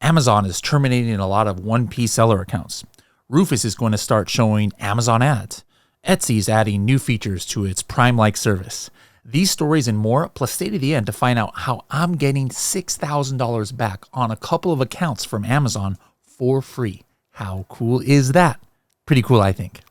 Amazon is terminating a lot of 1P seller accounts. Rufus is going to start showing Amazon ads. Etsy is adding new features to its Prime-like service. These stories and more, plus stay to the end to find out how I'm getting $6,000 back on a couple of accounts from Amazon for free. How cool is that? Pretty cool, I think.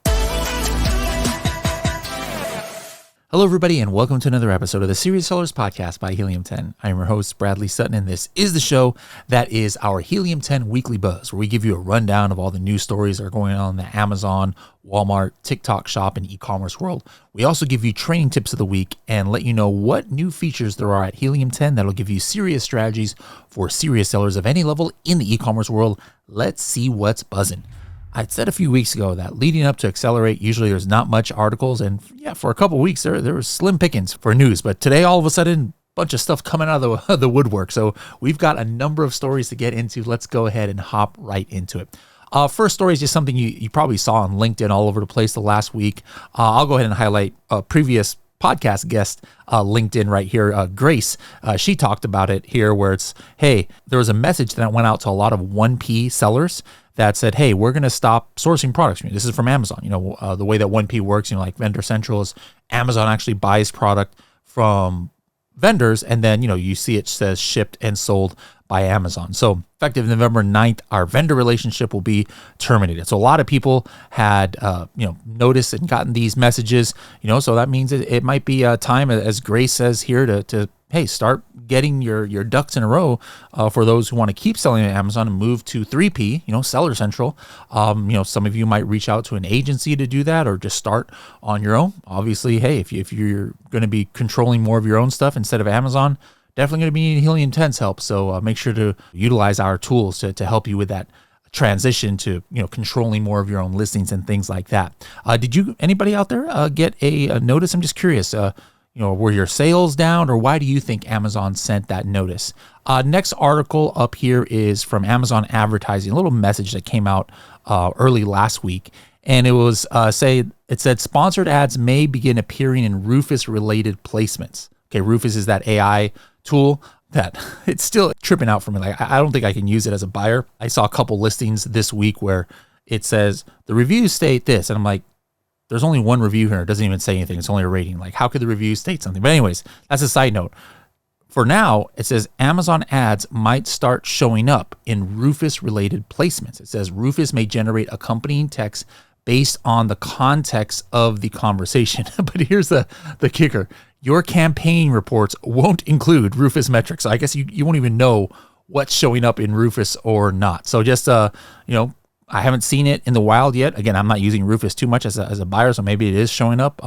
Hello, everybody, and welcome to another episode of the Serious Sellers Podcast by Helium 10. I'm your host, Bradley Sutton, and this is the show that is our Helium 10 Weekly Buzz, where we give you a rundown of all the news stories that are going on in the Amazon, Walmart, TikTok shop, and e-commerce world. We also give you training tips of the week and let you know what new features there are at Helium 10 that'll give you serious strategies for serious sellers of any level in the e-commerce world. Let's see what's buzzing. I said a few weeks ago that leading up to Accelerate, usually there's not much articles. And yeah, for a couple of weeks there was slim pickings for news. But today, all of a sudden, a bunch of stuff coming out of the woodwork. So we've got a number of stories to get into. Let's go ahead and hop right into it. First story is just something you probably saw on LinkedIn all over the place the last week. I'll go ahead and highlight a previous podcast guest, LinkedIn right here, Grace. She talked about it here where it's, hey, there was a message that went out to a lot of 1P sellers that said, hey, we're going to stop sourcing products from you. This is from Amazon. The way that 1P works, like Vendor Central is Amazon actually buys product from vendors, and then, you see it says shipped and sold by Amazon. So effective November 9th, our vendor relationship will be terminated. So a lot of people had, noticed and gotten these messages, so that means it might be time, as Grace says here, to hey, start getting your ducks in a row for those who want to keep selling at Amazon and move to 3P, Seller Central. Some of you might reach out to an agency to do that or just start on your own. Obviously, hey, if you're going to be controlling more of your own stuff instead of Amazon, definitely going to be needing Helium 10's help. So make sure to utilize our tools to help you with that transition to, controlling more of your own listings and things like that. Did anybody out there get a notice? I'm just curious. Were your sales down, or why do you think Amazon sent that notice? Next article up here is from Amazon Advertising, a little message that came out early last week. And it was it said sponsored ads may begin appearing in Rufus-related placements. Okay, Rufus is that AI tool that it's still tripping out for me. Like, I don't think I can use it as a buyer. I saw a couple listings this week where it says the reviews state this, and I'm like, there's only one review here. It doesn't even say anything. It's only a rating. Like, how could the review state something? But anyways, that's a side note. For now, it says Amazon ads might start showing up in Rufus-related placements. It says Rufus may generate accompanying text based on the context of the conversation. But here's the kicker. Your campaign reports won't include Rufus metrics. So I guess you won't even know what's showing up in Rufus or not. So just, I haven't seen it in the wild yet. Again, I'm not using Rufus too much as a buyer, so maybe it is showing up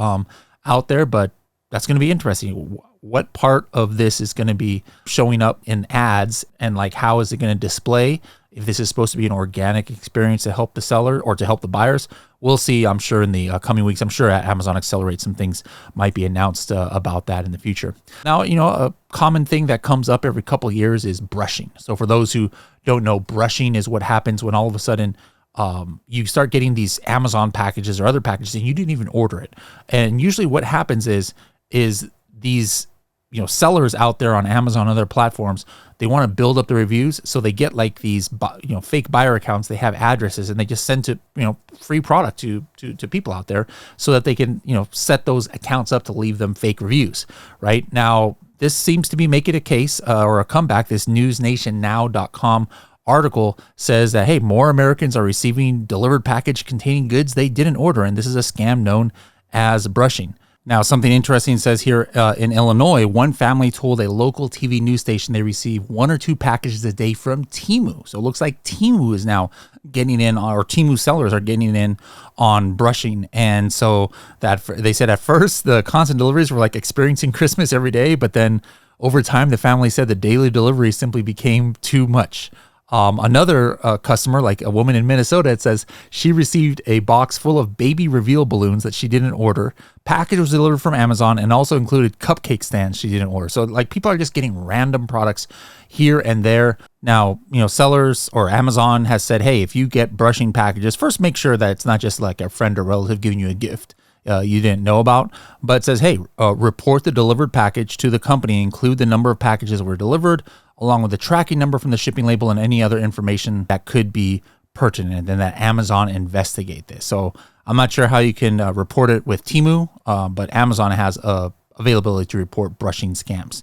out there, but that's going to be interesting. What part of this is going to be showing up in ads, and like how is it going to display? If this is supposed to be an organic experience to help the seller or to help the buyers, we'll see. I'm sure in the coming weeks, I'm sure at Amazon Accelerate, some things might be announced about that in the future. Now, a common thing that comes up every couple of years is brushing. So for those who don't know, brushing is what happens when all of a sudden you start getting these Amazon packages or other packages and you didn't even order it. And usually what happens is these sellers out there on Amazon and other platforms, they want to build up the reviews, so they get like these fake buyer accounts. They have addresses and they just send to free product to people out there so that they can set those accounts up to leave them fake reviews. Right now, this seems to be making a case or a comeback. This newsnationnow.com article says that, hey, more Americans are receiving delivered package containing goods they didn't order, and this is a scam known as brushing. Now, something interesting says here in Illinois, one family told a local TV news station they receive 1 or 2 packages a day from Temu. So it looks like Temu is now getting in, or Temu sellers are getting in on brushing. And so that they said at first the constant deliveries were like experiencing Christmas every day, but then over time the family said the daily deliveries simply became too much. Another customer, like a woman in Minnesota, it says she received a box full of baby reveal balloons that she didn't order. Package was delivered from Amazon and also included cupcake stands she didn't order. So like people are just getting random products here and there. Now, sellers or Amazon has said, hey, if you get brushing packages, first make sure that it's not just like a friend or relative giving you a gift. you didn't know about, but it says, hey, report the delivered package to the company, include the number of packages that were delivered, along with the tracking number from the shipping label and any other information that could be pertinent, and then that Amazon investigate this. So I'm not sure how you can report it with Temu, but Amazon has availability to report brushing scams.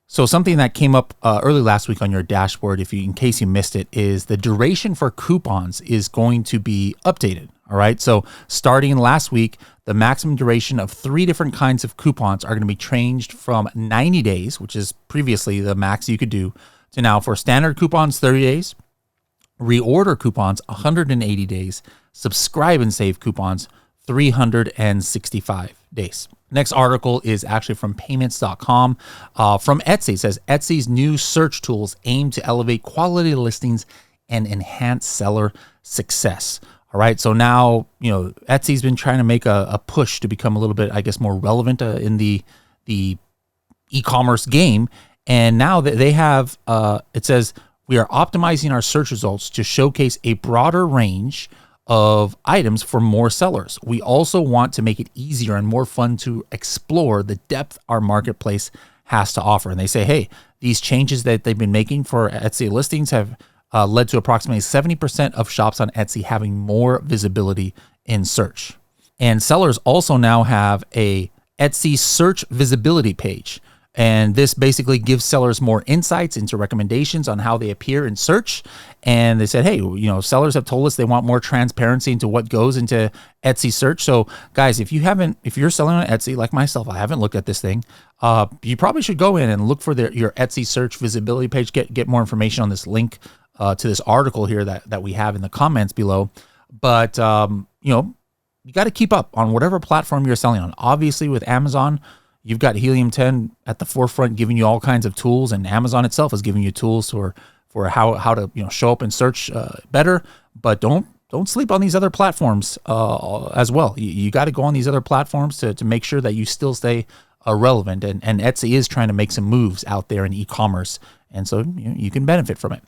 So something that came up early last week on your dashboard, in case you missed it, is the duration for coupons is going to be updated. All right. So starting last week, the maximum duration of 3 different kinds of coupons are going to be changed from 90 days, which is previously the max you could do, to now for standard coupons, 30 days, reorder coupons, 180 days, subscribe and save coupons, 365 days. Next article is actually from payments.com from Etsy. It says Etsy's new search tools aim to elevate quality listings and enhance seller success. All right. So now, Etsy's been trying to make a push to become a little bit, I guess, more relevant in the e-commerce game. And now that they have, it says, we are optimizing our search results to showcase a broader range of items for more sellers. We also want to make it easier and more fun to explore the depth our marketplace has to offer. And they say, hey, these changes that they've been making for Etsy listings have led to approximately 70% of shops on Etsy having more visibility in search. And sellers also now have a Etsy search visibility page. And this basically gives sellers more insights into recommendations on how they appear in search. And they said, hey, sellers have told us they want more transparency into what goes into Etsy search. So guys, if you're selling on Etsy like myself, I haven't looked at this thing. You probably should go in and look for your Etsy search visibility page, get more information on this link to this article here that we have in the comments below. But, you got to keep up on whatever platform you're selling on. Obviously with Amazon, you've got Helium 10 at the forefront giving you all kinds of tools, and Amazon itself is giving you tools for how to show up in search better. But don't sleep on these other platforms as well. You got to go on these other platforms to make sure that you still stay relevant. And Etsy is trying to make some moves out there in e-commerce, and so you can benefit from it.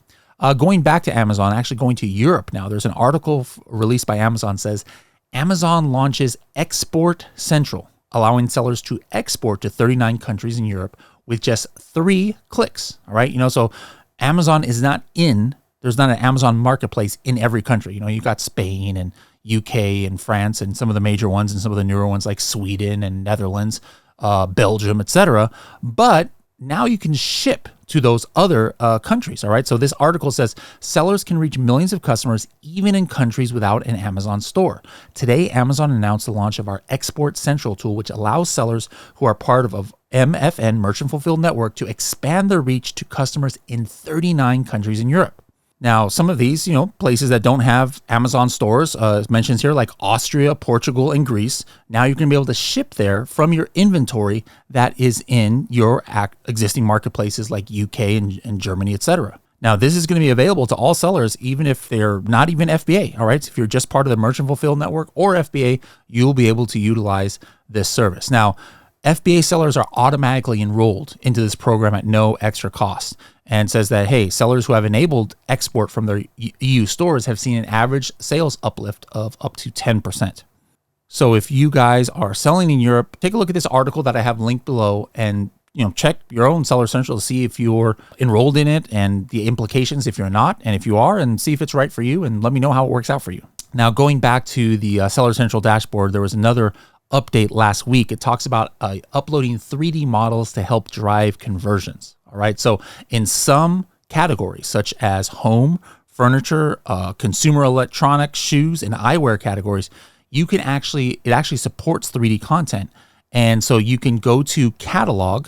Going back to Amazon, actually going to Europe now, there's an article released by Amazon says Amazon launches Export Central, allowing sellers to export to 39 countries in Europe with just 3 clicks. All right. So Amazon is there's not an Amazon marketplace in every country. You got Spain and UK and France and some of the major ones and some of the newer ones like Sweden and Netherlands, Belgium, etc. But now you can ship to those other countries. All right. So this article says sellers can reach millions of customers even in countries without an Amazon store. Today, Amazon announced the launch of our Export Central tool, which allows sellers who are part of MFN Merchant Fulfilled Network to expand their reach to customers in 39 countries in Europe. Now, some of these, places that don't have Amazon stores, mentions here like Austria, Portugal, and Greece. Now you're going to be able to ship there from your inventory that is in your existing marketplaces like UK and Germany, etc. Now, this is going to be available to all sellers, even if they're not even FBA. All right. So if you're just part of the Merchant Fulfilled Network or FBA, you'll be able to utilize this service. Now, FBA sellers are automatically enrolled into this program at no extra cost, and says that, hey, sellers who have enabled export from their EU stores have seen an average sales uplift of up to 10%. So if you guys are selling in Europe, take a look at this article that I have linked below and check your own Seller Central to see if you're enrolled in it and the implications if you're not, and if you are, and see if it's right for you, and let me know how it works out for you. Now, going back to the Seller Central dashboard, there was another update last week. It talks about uploading 3D models to help drive conversions. All right. So in some categories, such as home, furniture, consumer electronics, shoes, and eyewear categories, it actually supports 3D content. And so you can go to catalog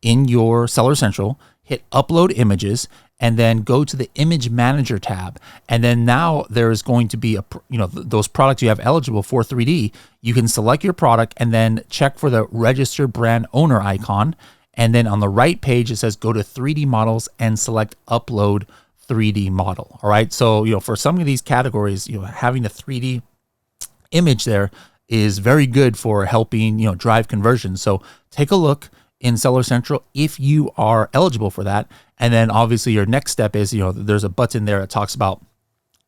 in your Seller Central, hit upload images, and then go to the image manager tab. And then now there is going to be those products you have eligible for 3D. You can select your product and then check for the registered brand owner icon. And then on the right page, it says go to 3D models and select upload 3D model. All right. So, for some of these categories, having a 3D image there is very good for helping, drive conversions. So take a look in Seller Central if you are eligible for that. And then obviously your next step is, there's a button there that talks about,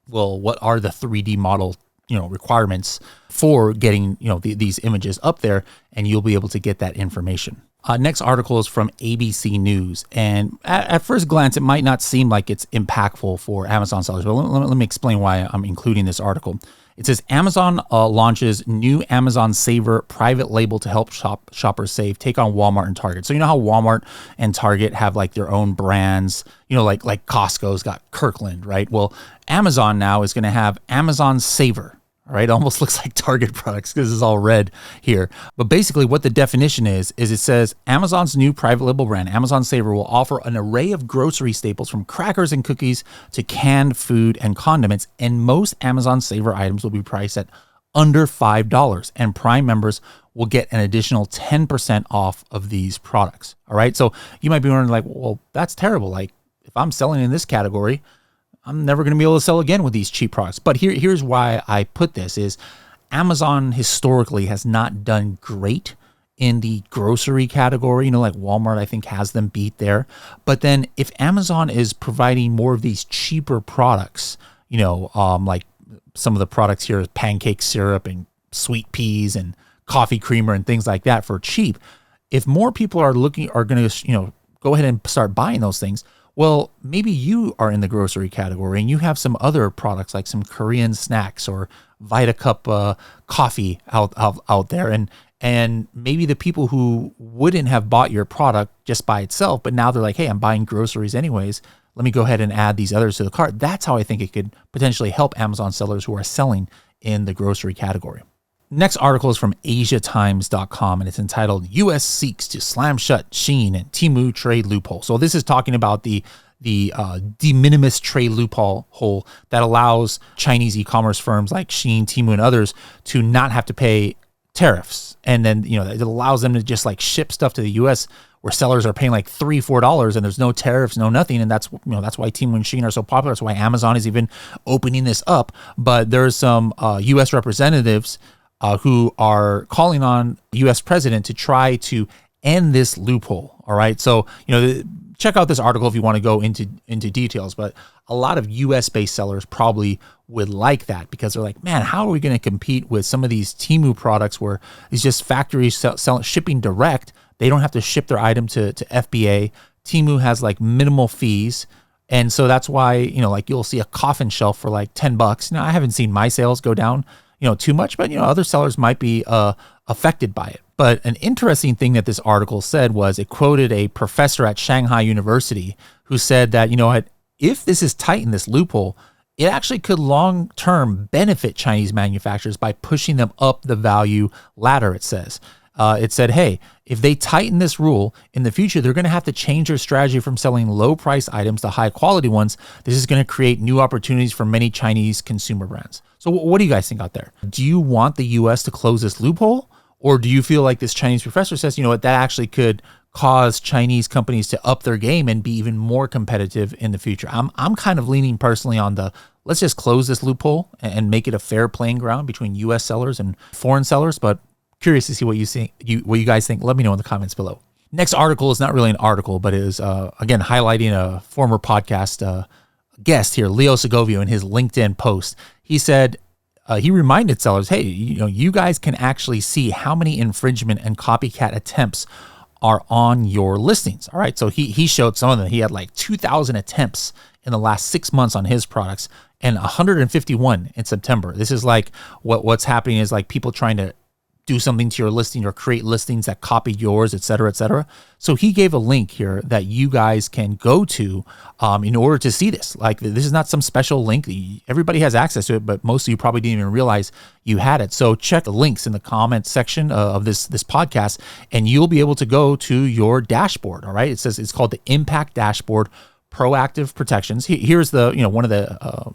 well, what are the 3D model, requirements for getting, these images up there, and you'll be able to get that information. Next article is from ABC News, and at first glance, it might not seem like it's impactful for Amazon sellers, but let me explain why I'm including this article. It says Amazon launches new Amazon Saver private label to help shoppers save, take on Walmart and Target. So you know how Walmart and Target have like their own brands, like Costco's got Kirkland, right? Well, Amazon now is going to have Amazon Saver. All right, almost looks like Target products because it's all red here. But basically what the definition is it says Amazon's new private label brand, Amazon Saver, will offer an array of grocery staples from crackers and cookies to canned food and condiments. And most Amazon Saver items will be priced at under $5. And Prime members will get an additional 10% off of these products. All right, so you might be wondering like, well, that's terrible. Like if I'm selling in this category, I'm never going to be able to sell again with these cheap products. But here's why I put this is Amazon historically has not done great in the grocery category. Like Walmart, I think, has them beat there. But then if Amazon is providing more of these cheaper products, like some of the products here is pancake syrup and sweet peas and coffee creamer and things like that for cheap. If more people are going to, go ahead and start buying those things, well, maybe you are in the grocery category and you have some other products like some Korean snacks or Vita Cup coffee out there. And maybe the people who wouldn't have bought your product just by itself, but now they're like, hey, I'm buying groceries anyways. Let me go ahead and add these others to the cart. That's how I think it could potentially help Amazon sellers who are selling in the grocery category. Next article is from AsiaTimes.com, and it's entitled U.S. Seeks to Slam Shut Shein and Temu Trade Loophole. So this is talking about the de minimis trade loophole that allows Chinese e-commerce firms like Shein, Temu, and others to not have to pay tariffs. And then, it allows them to just like ship stuff to the U.S. where sellers are paying like $3-4 and there's no tariffs, no nothing. And that's why Temu and Shein are so popular. That's why Amazon is even opening this up. But there's some U.S. representatives who are calling on the U.S. president to try to end this loophole. All right. So, check out this article if you want to go into details. But a lot of U.S. based sellers probably would like that because they're like, man, how are we going to compete with some of these Temu products where it's just factories shipping direct? They don't have to ship their item to FBA. Temu has like minimal fees. And so that's why, you'll see a coffin shelf for like $10. Now, I haven't seen my sales go down too much, but other sellers might be affected by it. But an interesting thing that this article said was it quoted a professor at Shanghai University who said that, if this is tightened, this loophole, it actually could long-term benefit Chinese manufacturers by pushing them up the value ladder, it says. It said, hey, if they tighten this rule in the future, they're going to have to change their strategy from selling low-price items to high-quality ones. This is going to create new opportunities for many Chinese consumer brands. So what do you guys think out there? Do you want the U.S. to close this loophole? Or do you feel like this Chinese professor says, that actually could cause Chinese companies to up their game and be even more competitive in the future? I'm kind of leaning personally on let's just close this loophole and make it a fair playing ground between U.S. sellers and foreign sellers. But curious to see what you guys think. Let me know in the comments below. Next article is not really an article, but it is, again, highlighting a former podcast guest here, Leo Segovia, in his LinkedIn post. He said, he reminded sellers, hey, you guys can actually see how many infringement and copycat attempts are on your listings. All right. So he showed some of them. He had like 2,000 attempts in the last 6 months on his products and 151 in September. This is like what's happening is like people trying to do something to your listing or create listings that copy yours, et cetera, et cetera. So he gave a link here that you guys can go to in order to see this. Like, this is not some special link. Everybody has access to it, but most of you probably didn't even realize you had it. So check the links in the comment section of this podcast, and you'll be able to go to your dashboard. All right. It says it's called the Impact Dashboard Proactive Protections. Here's the,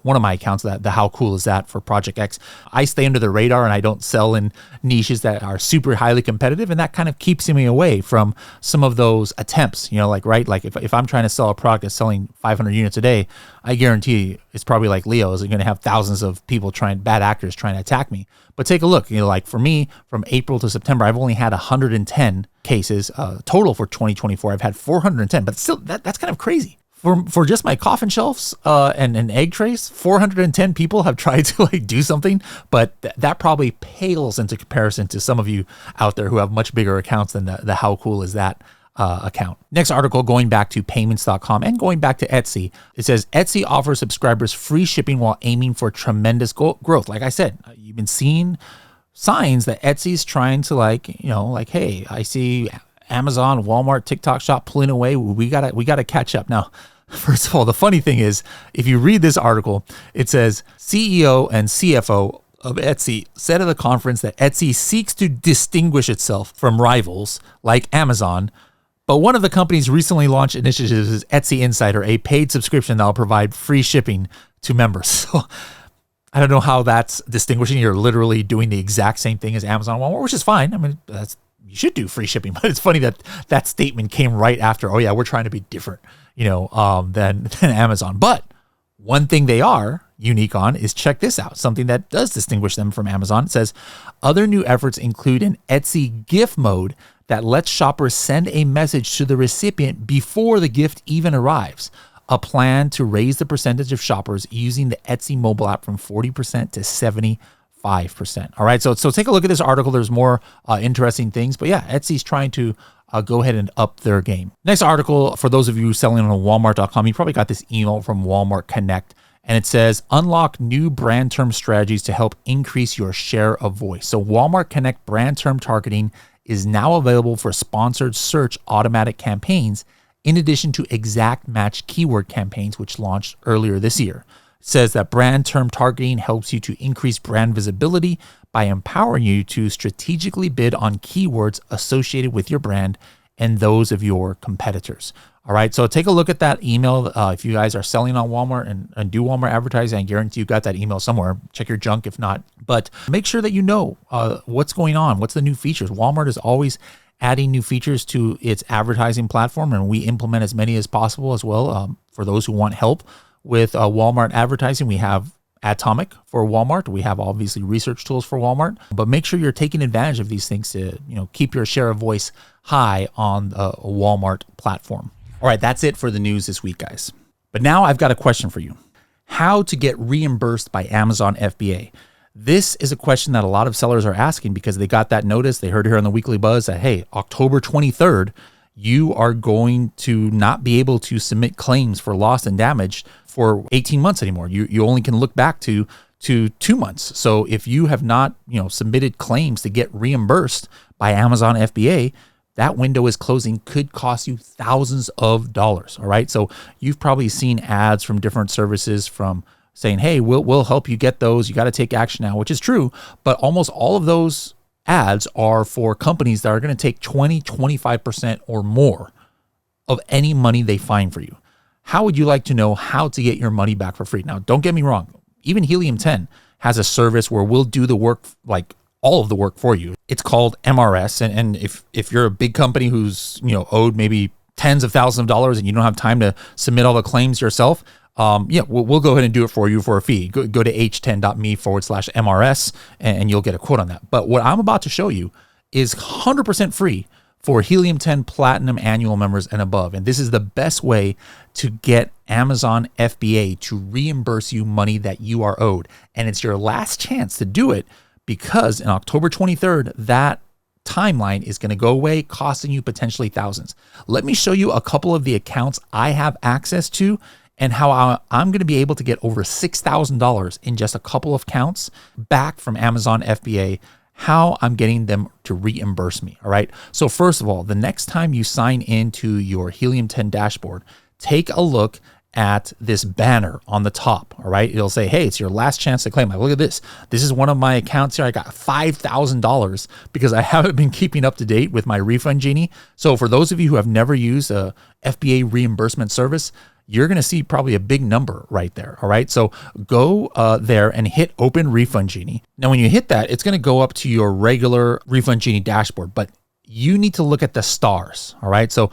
one of my accounts, that the How Cool Is That for Project X. I stay under the radar and I don't sell in niches that are super highly competitive, and that kind of keeps me away from some of those attempts. Like if I'm trying to sell a product that's selling 500 units a day, I guarantee it's probably like Leo is going to have thousands of people bad actors trying to attack me. But take a look, like for me, from April to September, I've only had 110 cases total for 2024. I've had 410, but still that's kind of crazy. For just my coffin shelves and egg trays, 410 people have tried to like do something, but that probably pales into comparison to some of you out there who have much bigger accounts than the how cool is that account. Next article, going back to payments.com and going back to Etsy, it says Etsy offers subscribers free shipping while aiming for tremendous growth. Like I said, you've been seeing signs that Etsy's trying to like, hey, I see Amazon, Walmart, TikTok Shop pulling away. We gotta catch up. Now, first of all, the funny thing is, if you read this article, it says CEO and CFO of Etsy said at the conference that Etsy seeks to distinguish itself from rivals like Amazon. But one of the company's recently launched initiatives is Etsy Insider, a paid subscription that will provide free shipping to members. So I don't know how that's distinguishing. You're literally doing the exact same thing as Amazon, Walmart, which is fine. I mean, you should do free shipping, but it's funny that that statement came right after, oh yeah, we're trying to be different, than Amazon. But one thing they are unique on is, check this out, something that does distinguish them from Amazon. It says other new efforts include an Etsy gift mode that lets shoppers send a message to the recipient before the gift even arrives. A plan to raise the percentage of shoppers using the Etsy mobile app from 40% to 75%. All right, so take a look at this article. There's more interesting things, but yeah, Etsy's trying to go ahead and up their game. Next article, for those of you selling on Walmart.com, you probably got this email from Walmart Connect, and it says unlock new brand term strategies to help increase your share of voice. So Walmart Connect brand term targeting is now available for sponsored search automatic campaigns, in addition to exact match keyword campaigns, which launched earlier this year. It says that brand term targeting helps you to increase brand visibility by empowering you to strategically bid on keywords associated with your brand and those of your competitors. All right, so take a look at that email. If you guys are selling on Walmart and do Walmart advertising, I guarantee you got that email somewhere. Check your junk if not. But make sure that you know what's going on, what's the new features. Walmart is always adding new features to its advertising platform, and we implement as many as possible as well. For those who want help with Walmart advertising, we have Atomic for Walmart. We have obviously research tools for Walmart, but make sure you're taking advantage of these things to keep your share of voice high on the Walmart platform. All right, that's it for the news this week, guys. But now I've got a question for you. How to get reimbursed by Amazon FBA? This is a question that a lot of sellers are asking because they got that notice. They heard it here on the Weekly Buzz that, hey, October 23rd, you are going to not be able to submit claims for loss and damage for 18 months anymore. You only can look back to 2 months. So if you have not, submitted claims to get reimbursed by Amazon FBA, that window is closing, could cost you thousands of dollars. All right. So you've probably seen ads from different services from saying, hey, we'll help you get those. You got to take action now, which is true. But almost all of those ads are for companies that are going to take 20, 25% or more of any money they find for you. How would you like to know how to get your money back for free? Now, don't get me wrong. Even Helium 10 has a service where we'll do the work, like all of the work for you. It's called MRS. And if you're a big company who's, owed maybe tens of thousands of dollars and you don't have time to submit all the claims yourself, we'll go ahead and do it for you for a fee. Go to h10.me/MRS and you'll get a quote on that. But what I'm about to show you is 100% free for Helium 10 Platinum annual members and above. And this is the best way to get Amazon FBA to reimburse you money that you are owed. And it's your last chance to do it because in October 23rd, that timeline is going to go away, costing you potentially thousands. Let me show you a couple of the accounts I have access to and how I'm going to be able to get over $6,000 in just a couple of accounts back from Amazon FBA, how I'm getting them to reimburse me. All right. So first of all, the next time you sign into your Helium 10 dashboard, take a look at this banner on the top. All right. It'll say, hey, it's your last chance to claim. Like, look at this. This is one of my accounts here. I got $5,000 because I haven't been keeping up to date with my Refund Genie. So for those of you who have never used a FBA reimbursement service, you're going to see probably a big number right there. All right. So go there and hit Open Refund Genie. Now, when you hit that, it's going to go up to your regular Refund Genie dashboard. But you need to look at the stars. All right. So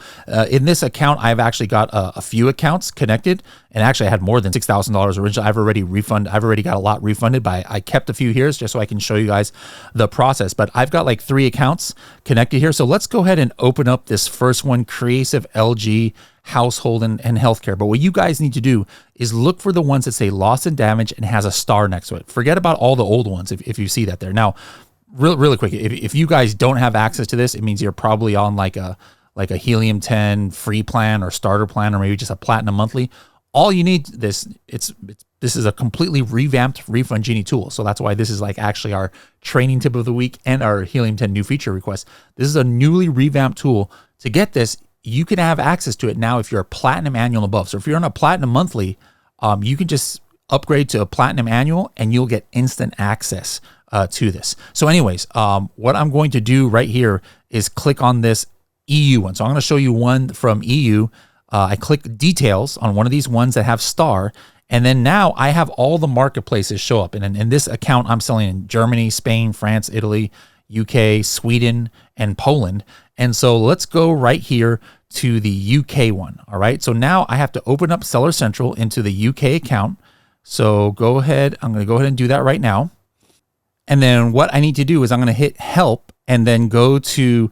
in this account, I've actually got a few accounts connected, and actually I had more than $6,000 originally. I've already got a lot refunded, but I kept a few here just so I can show you guys the process. But I've got like 3 accounts connected here. So let's go ahead and open up this first one, Creative LG Household and Healthcare. But what you guys need to do is look for the ones that say loss and damage and has a star next to it. Forget about all the old ones if you see that there. Now, really quick, if you guys don't have access to this, it means you're probably on like a Helium 10 free plan or starter plan, or maybe just a platinum monthly. All you need this is a completely revamped Refund Genie tool. So that's why this is like actually our training tip of the week and our Helium 10 new feature request. This is a newly revamped tool. To get this, you can have access to it now if you're a platinum annual and above. So if you're on a platinum monthly, you can just upgrade to a platinum annual and you'll get instant access to this. So anyways, what I'm going to do right here is click on this EU one. So I'm going to show you one from EU. I click details on one of these ones that have star. And then now I have all the marketplaces show up. And in this account, I'm selling in Germany, Spain, France, Italy, UK, Sweden, and Poland. And so let's go right here to the UK one. All right. So now I have to open up Seller Central into the UK account. So go ahead. I'm going to go ahead and do that right now. And then what I need to do is I'm going to hit help and then go to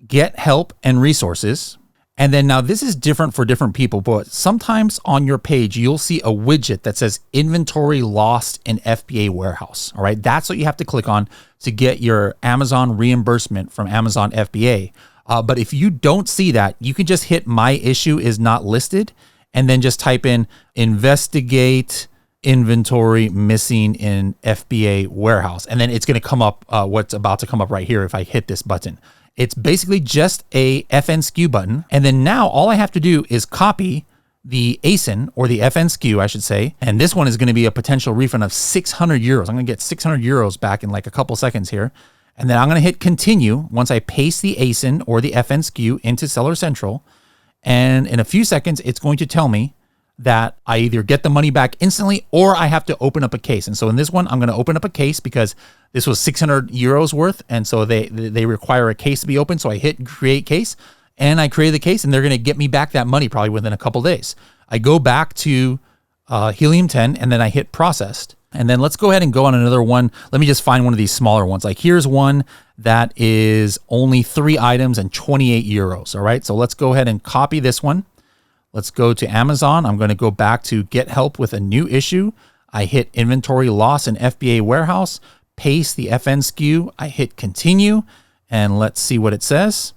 get help and resources. And then now this is different for different people, but sometimes on your page, you'll see a widget that says inventory lost in FBA warehouse. All right. That's what you have to click on to get your Amazon reimbursement from Amazon FBA. But if you don't see that, you can just hit my issue is not listed and then just type in investigate inventory missing in FBA warehouse. And then it's going to come up what's about to come up right here if I hit this button. It's basically just a FNSKU button. And then now all I have to do is copy the ASIN, or the FNSKU, I should say. And this one is going to be a potential refund of 600 euros. I'm going to get 600 euros back in like a couple seconds here. And then I'm going to hit continue once I paste the ASIN or the FNSKU into Seller Central. And in a few seconds, it's going to tell me that I either get the money back instantly or I have to open up a case. And so in this one, I'm going to open up a case because this was 600 euros worth. And so they require a case to be opened. So I hit create case and I create the case and they're going to get me back that money probably within a couple days. I go back to Helium 10 and then I hit processed. And then let's go ahead and go on another one. Let me just find one of these smaller ones. Like here's one that is only 3 items and 28 euros. All right. So let's go ahead and copy this one. Let's go to Amazon. I'm going to go back to get help with a new issue. I hit inventory loss in FBA warehouse, paste the FNSKU. I hit continue and let's see what it says.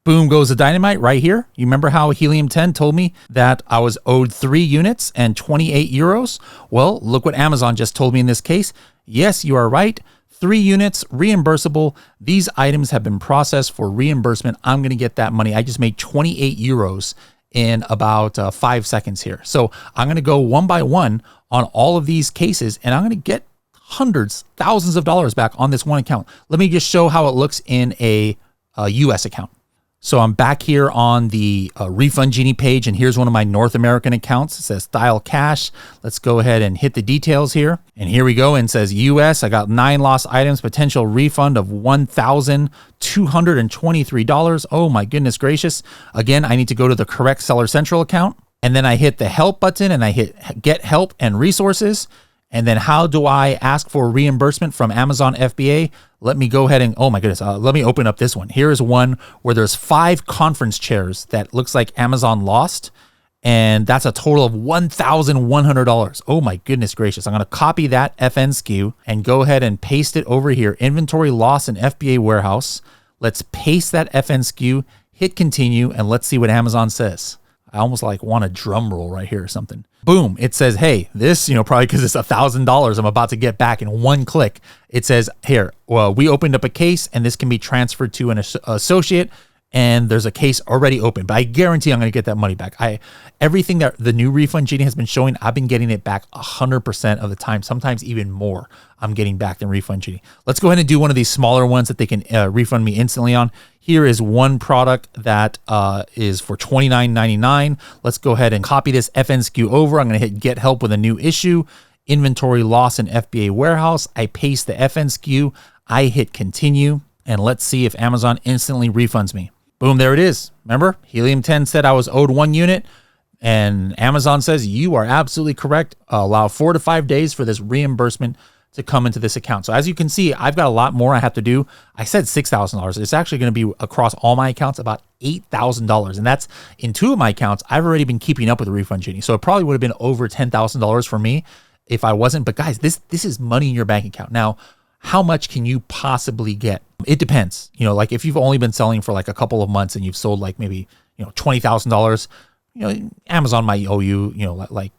Boom goes the dynamite right here. You remember how Helium 10 told me that I was owed 3 units and 28 euros? Well, look what Amazon just told me in this case. Yes, you are right. 3 units, reimbursable. These items have been processed for reimbursement. I'm going to get that money. I just made 28 euros in about 5 seconds here. So I'm going to go one by one on all of these cases and I'm going to get hundreds, thousands of dollars back on this one account. Let me just show how it looks in a US account. So I'm back here on the Refund Genie page, and here's one of my North American accounts. It says Style Cash. Let's go ahead and hit the details here. And here we go. And it says US. I got 9 lost items, potential refund of $1,223. Oh my goodness gracious. Again, I need to go to the correct Seller Central account. And then I hit the help button and I hit get help and resources. And then how do I ask for reimbursement from Amazon FBA? Let me go ahead and, oh my goodness, let me open up this one. Here is one where there's 5 conference chairs that looks like Amazon lost. And that's a total of $1,100. Oh my goodness gracious. I'm going to copy that FNSKU and go ahead and paste it over here. Inventory loss in FBA warehouse. Let's paste that FNSKU, hit continue, and let's see what Amazon says. I almost like want a drum roll right here or something. Boom. It says, hey, this, probably because it's $1,000 I'm about to get back in one click. It says here, well, we opened up a case and this can be transferred to an associate and there's a case already open, but I guarantee I'm going to get that money back. Everything that the new Refund Genie has been showing, I've been getting it back 100% of the time, sometimes even more. I'm getting back than Refund Genie. Let's go ahead and do one of these smaller ones that they can refund me instantly on. Here is one product that is for $29.99. Let's go ahead and copy this FNSKU over. I'm going to hit get help with a new issue. Inventory loss in FBA warehouse. I paste the FNSKU. I hit continue. and let's see if Amazon instantly refunds me. Boom, there it is. Remember, Helium 10 said I was owed 1 unit, and Amazon says you are absolutely correct. Allow 4 to 5 days for this reimbursement to come into this account. So as you can see, I've got a lot more I have to do. I said $6,000. It's actually going to be across all my accounts about $8,000. And that's in 2 of my accounts. I've already been keeping up with the refund genie. So it probably would have been over $10,000 for me if I wasn't. But guys, this is money in your bank account. Now, how much can you possibly get? It depends. You know, like if you've only been selling for like a couple of months and you've sold like maybe, $20,000, Amazon might owe you, like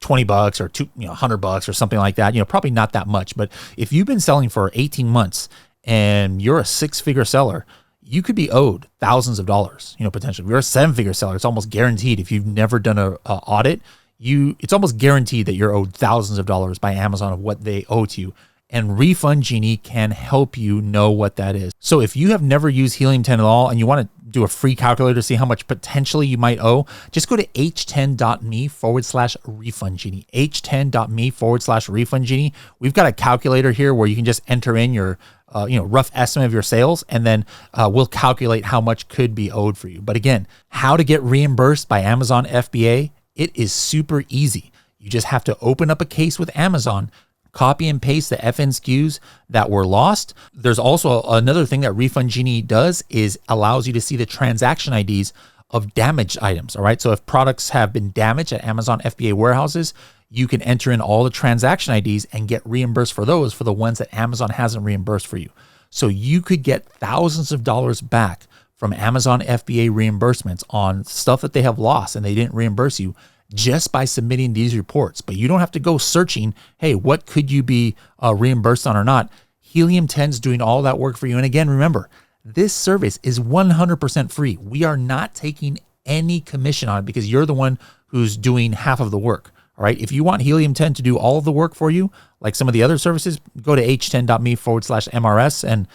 $20 or $100 or something like that. Probably not that much. But if you've been selling for 18 months and you're a 6-figure seller, you could be owed thousands of dollars, potentially. If you're a 7-figure seller, it's almost guaranteed. If you've never done a audit, it's almost guaranteed that you're owed thousands of dollars by Amazon of what they owe to you. And Refund Genie can help you know what that is. So if you have never used Helium 10 at all and you want to do a free calculator to see how much potentially you might owe, just go to h10.me/refund genie. h10.me/refund genie. We've got a calculator here where you can just enter in your rough estimate of your sales, and then we'll calculate how much could be owed for you. But again, how to get reimbursed by Amazon FBA, it is super easy. You just have to open up a case with Amazon, copy and paste the FNSKUs that were lost. There's also another thing that Refund Genie does is allows you to see the transaction IDs of damaged items. All right. So if products have been damaged at Amazon FBA warehouses, you can enter in all the transaction IDs and get reimbursed for those for the ones that Amazon hasn't reimbursed for you. So you could get thousands of dollars back from Amazon FBA reimbursements on stuff that they have lost and they didn't reimburse you, just by submitting these reports. But you don't have to go searching, hey, what could you be reimbursed on or not? Helium 10's doing all that work for you. And again, remember, this service is 100% free. We are not taking any commission on it because you're the one who's doing half of the work. All right. If you want Helium 10 to do all of the work for you, like some of the other services, go to h10.me/MRS. And,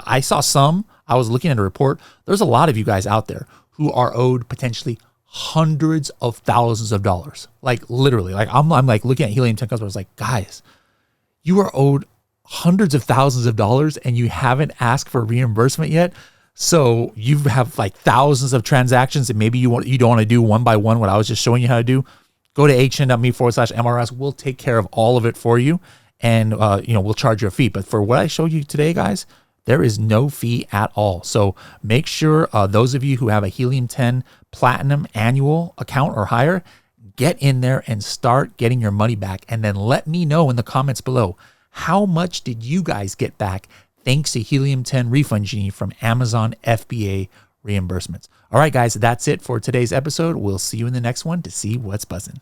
I saw I was looking at a report. There's a lot of you guys out there who are owed potentially hundreds of thousands of dollars. Like literally, like I'm like looking at Helium 10 customers like, guys, you are owed hundreds of thousands of dollars and you haven't asked for reimbursement yet. So you have like thousands of transactions and maybe you don't want to do one by one what I was just showing you how to do. Go to h10.me/MRS. We'll take care of all of it for you. And, we'll charge you a fee. But for what I showed you today, guys, there is no fee at all. So make sure those of you who have a Helium 10 Platinum annual account or higher, get in there and start getting your money back. And then let me know in the comments below, how much did you guys get back thanks to Helium 10 Refund Genie from Amazon FBA reimbursements? All right, guys, that's it for today's episode. We'll see you in the next one to see what's buzzing.